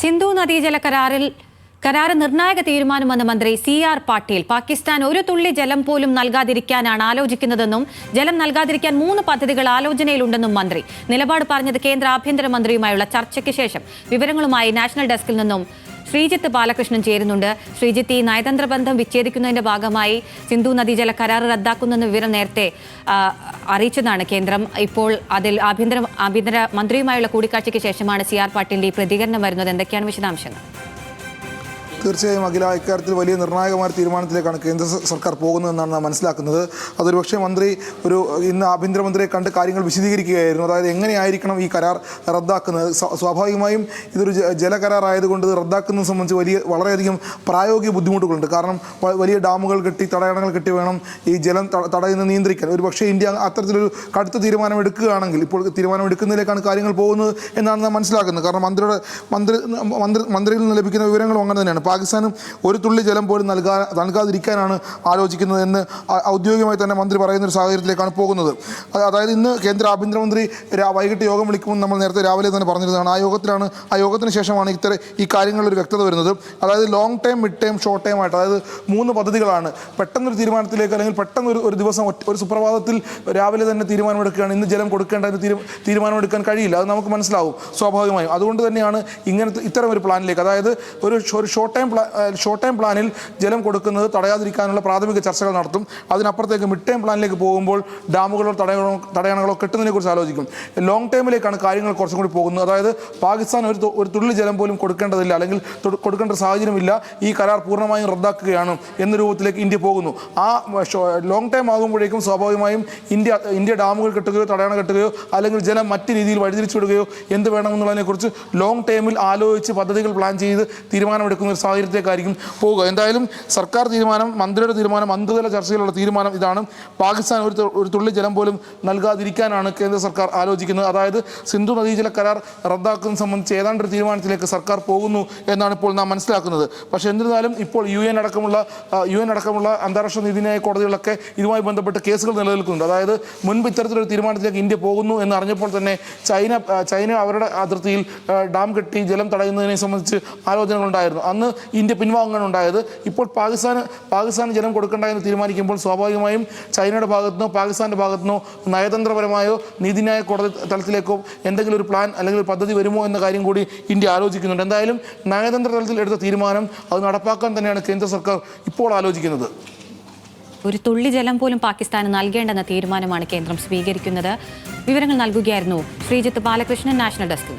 സിന്ധു നദീജല കരാർ നിർണായക തീരുമാനമെന്ന് മന്ത്രി CR പാട്ടീൽ. പാകിസ്ഥാൻ ഒരു തുള്ളി ജലം പോലും നൽകാതിരിക്കാനാണ് ആലോചിക്കുന്നതെന്നും ജലം നൽകാതിരിക്കാൻ 3 പദ്ധതികൾ ആലോചനയിലുണ്ടെന്നും മന്ത്രി നിലപാട് പറഞ്ഞത് കേന്ദ്ര ആഭ്യന്തരമന്ത്രിയുമായുള്ള ചർച്ചയ്ക്ക് ശേഷം. വിവരങ്ങളുമായി നാഷണൽ ഡെസ്കിൽ നിന്നും ശ്രീജിത്ത് ബാലകൃഷ്ണൻ ചേരുന്നുണ്ട്. ശ്രീജിത്ത്, ഈ നയതന്ത്ര ബന്ധം വിച്ഛേദിക്കുന്നതിന്റെ ഭാഗമായി സിന്ധു നദീജല കരാർ റദ്ദാക്കുന്നെന്ന വിവരം നേരത്തെ അറിയിച്ചതാണ് കേന്ദ്രം. ഇപ്പോൾ അതിൽ ആഭ്യന്തര മന്ത്രിയുമായുള്ള കൂടിക്കാഴ്ചയ്ക്ക് ശേഷമാണ് CR പാട്ടീലിന്റെ ഈ പ്രതികരണം വരുന്നത്. എന്തൊക്കെയാണ് വിശദാംശങ്ങൾ? തീർച്ചയായും അഖില, ഇക്കാര്യത്തിൽ വലിയ നിർണായകമായ തീരുമാനത്തിലേക്കാണ് കേന്ദ്ര സർക്കാർ പോകുന്നതെന്നാണ് നാം മനസ്സിലാക്കുന്നത്. അതൊരു പക്ഷേ മന്ത്രി ഇന്ന് ആഭ്യന്തരമന്ത്രിയെ കണ്ട് കാര്യങ്ങൾ വിശദീകരിക്കുകയായിരുന്നു. അതായത് എങ്ങനെയായിരിക്കണം ഈ കരാർ റദ്ദാക്കുന്നത്. സ്വാഭാവികമായും ഇതൊരു ജലകരാർ ആയതുകൊണ്ട് റദ്ദാക്കുന്നത് സംബന്ധിച്ച് വളരെയധികം പ്രായോഗിക ബുദ്ധിമുട്ടുകളുണ്ട്. കാരണം വലിയ ഡാമുകൾ കെട്ടി, തടയണകൾ കെട്ടി വേണം ഈ ജലം തടയുന്നത് നിയന്ത്രിക്കാൻ. ഒരു പക്ഷേ ഇന്ത്യ അത്തരത്തിലൊരു കടുത്ത തീരുമാനം എടുക്കുകയാണെങ്കിൽ, ഇപ്പോൾ തീരുമാനം എടുക്കുന്നതിലേക്കാണ് കാര്യങ്ങൾ പോകുന്നത് എന്നാണ് നാം മനസ്സിലാക്കുന്നത്. കാരണം മന്ത്രിയിൽ നിന്ന് ലഭിക്കുന്ന വിവരങ്ങളും അങ്ങനെ തന്നെയാണ്. പാകിസ്ഥാനും ഒരു തുള്ളി ജലം പോലും നൽകാതിരിക്കാനാണ് ആലോചിക്കുന്നത് എന്ന് ഔദ്യോഗികമായി തന്നെ മന്ത്രി പറയുന്ന ഒരു സാഹചര്യത്തിലേക്കാണ് പോകുന്നത്. അതായത് ഇന്ന് കേന്ദ്ര ആഭ്യന്തരമന്ത്രി വൈകിട്ട് യോഗം വിളിക്കുമെന്ന് നമ്മൾ നേരത്തെ രാവിലെ തന്നെ പറഞ്ഞിരുന്നതാണ്. ആ യോഗത്തിന് ശേഷമാണ് ഈ കാര്യങ്ങളിലൊരു വ്യക്തത വരുന്നത്. അതായത് long time, mid time, short time ആയിട്ട്, അതായത് 3 പദ്ധതികളാണ്. പെട്ടെന്നൊരു തീരുമാനത്തിലേക്ക്, അല്ലെങ്കിൽ പെട്ടെന്ന് ഒരു ദിവസം ഒരു സുപ്രഭാതത്തിൽ രാവിലെ തന്നെ തീരുമാനമെടുക്കുകയാണ് ഇന്ന് ജലം കൊടുക്കേണ്ടതിന് തീരുമാനമെടുക്കാൻ കഴിയില്ല. അത് നമുക്ക് മനസ്സിലാവും സ്വാഭാവികമായും. അതുകൊണ്ട് തന്നെയാണ് ഇത്തരം ഒരു പ്ലാനിലേക്ക്, അതായത് ഒരു ഷോർട്ട് ടൈം പ്ലാനിൽ ജലം കൊടുക്കുന്നത് തടയാതിരിക്കാനുള്ള പ്രാഥമിക ചർച്ചകൾ നടത്തും. അതിനപ്പുറത്തേക്ക് മിഡ് ടൈം പ്ലാനിലേക്ക് പോകുമ്പോൾ ഡാമുകളോ തടയണകളോ കെട്ടുന്നതിനെക്കുറിച്ച് ആലോചിക്കും. ലോങ് ടൈമിലേക്കാണ് കാര്യങ്ങൾ കുറച്ചും കൂടി പോകുന്നത്. അതായത് പാകിസ്ഥാൻ ഒരു തുള്ളി ജലം പോലും കൊടുക്കേണ്ടതില്ല, അല്ലെങ്കിൽ കൊടുക്കേണ്ട സാഹചര്യമില്ല, ഈ കരാർ പൂർണ്ണമായും റദ്ദാക്കുകയാണ് എന്ന രൂപത്തിലേക്ക് ഇന്ത്യ പോകുന്നു. ആ ലോങ് ടൈം ആകുമ്പോഴേക്കും സ്വാഭാവികമായും ഇന്ത്യ ഡാമുകൾ കെട്ടുകയോ തടയണ കെട്ടുകയോ അല്ലെങ്കിൽ ജലം മറ്റ് രീതിയിൽ വഴിതിരിച്ചു വിടുകയോ എന്ത് വേണമെന്നുള്ളതിനെക്കുറിച്ച് ലോങ് ടൈമിൽ ആലോചിച്ച് പദ്ധതികൾ പ്ലാൻ ചെയ്ത് തീരുമാനമെടുക്കുന്ന ഒരു സാഹചര്യത്തിലേക്കായിരിക്കും പോവുക. എന്തായാലും സർക്കാർ തീരുമാനം, മന്ത്രിയുടെ തീരുമാനം, മന്ത്രിതല ചർച്ചയിലുള്ള തീരുമാനം ഇതാണ്. പാകിസ്ഥാൻ ഒരു തുള്ളി ജലം പോലും നൽകാതിരിക്കാനാണ് കേന്ദ്ര സർക്കാർ ആലോചിക്കുന്നത്. അതായത് സിന്ധു നദീജല കരാർ റദ്ദാക്കുന്നത് സംബന്ധിച്ച് ഏതാണ്ട് ഒരു തീരുമാനത്തിലേക്ക് സർക്കാർ പോകുന്നു എന്നാണ് ഇപ്പോൾ നാം മനസ്സിലാക്കുന്നത്. പക്ഷേ എന്നിരുന്നാലും ഇപ്പോൾ UN അടക്കമുള്ള അന്താരാഷ്ട്ര നീതിന്യായ കോടതികളൊക്കെ ഇതുമായി ബന്ധപ്പെട്ട് കേസുകൾ നിലനിൽക്കുന്നുണ്ട്. അതായത് മുൻപ് ഇത്തരത്തിലൊരു തീരുമാനത്തിലേക്ക് ഇന്ത്യ പോകുന്നു എന്ന് അറിഞ്ഞപ്പോൾ തന്നെ ചൈന അവരുടെ അതിർത്തിയിൽ ഡാം കെട്ടി ജലം തടയുന്നതിനെ സംബന്ധിച്ച് ആലോചനകളുണ്ടായിരുന്നു. അന്ന് ഇന്ത്യ പിൻവാങ്ങാനുണ്ടായത്. ഇപ്പോൾ പാകിസ്ഥാന് ജലം കൊടുക്കേണ്ട എന്ന് തീരുമാനിക്കുമ്പോൾ സ്വാഭാവികമായും ചൈനയുടെ ഭാഗത്തുനിന്നോ പാകിസ്ഥാൻ്റെ ഭാഗത്തുനിന്നോ നയതന്ത്രപരമായോ നീതിന്യായ കോടതി തലത്തിലേക്കോ എന്തെങ്കിലും ഒരു പ്ലാൻ അല്ലെങ്കിൽ ഒരു പദ്ധതി വരുമോ എന്ന കാര്യം കൂടി ഇന്ത്യ ആലോചിക്കുന്നുണ്ട്. എന്തായാലും നയതന്ത്ര തലത്തിൽ എടുത്ത തീരുമാനം അത് നടപ്പാക്കാൻ തന്നെയാണ് കേന്ദ്ര സർക്കാർ ഇപ്പോൾ ആലോചിക്കുന്നത്. ഒരു തുള്ളി ജലം പോലും പാകിസ്ഥാന് നൽകേണ്ടെന്ന തീരുമാനമാണ് കേന്ദ്രം സ്വീകരിക്കുന്നത്. വിവരങ്ങൾ നൽകുകയായിരുന്നു ശ്രീജിത്ത് ബാലകൃഷ്ണൻ, നാഷണൽ ഡെസ്കിൽ.